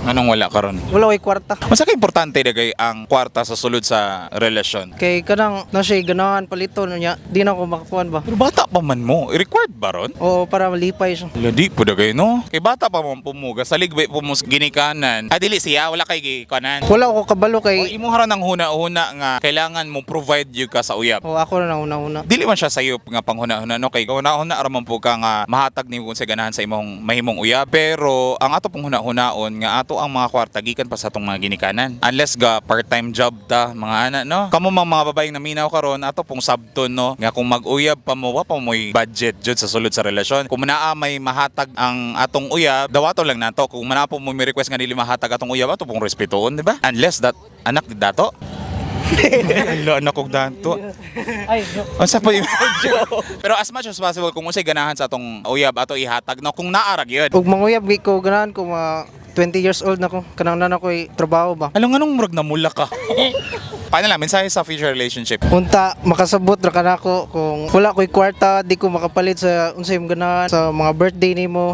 Anong wala karon? Wala ko'y kwarta. Masa ka importante dagay ang kwarta sa sulod sa relasyon? Kay kanang na siya ganahan palito niya, di na ako makakuan ba. Pero bata pa man mo, i-required ba ron? O para malipay siya. Ladi po dagay no? Kay bata pa man pumuga, sa ligbay po mo ginikanan. Ah, dili siya, wala kay gikanan. Wala ako kabalo O kay imo haron ng huna-huna nga kailangan mo provide you ka sa uyab. o ako na una-una. Dili man siya sayop nga panghuna-huna no kay una-una ra man po ka nga mahatag nimo sa ganahan sa imong mahimong uyab, pero ang ato pong huna-hunaon nga ato ang mga kwarta gikan pa sa atong mga ginikanan. Unless ga part-time job ta mga ana no. Kamo mga babaeng naminaw karon ato pong sabton no nga kung mag-uyab pa mo wa pa mo'y budget jud sa sulod sa relasyon. Kung naa may mahatag ang atong uyab, dawato lang nato. Kung manapo mo may request nga dili mahatag atong uyab, ato pong respetuon, di ba? Unless that anak di dato. Ala anak kog dato. Ay, Unsa pa yung pero as much as possible kung unsay ganahan sa atong uyab ato ihatag no kung naarag yun. ug manguyab gi ko ganahan ko mga 20 years old na ko. Kanang na ko'y trabaho ba. Alam nga nung murag na mula ka. Paano lang, mensahe sa future relationship? Unta makasabot ra kanako kung wala ko'y kwarta, di ko makapalit sa unsay imong ganahan sa mga birthday nimo.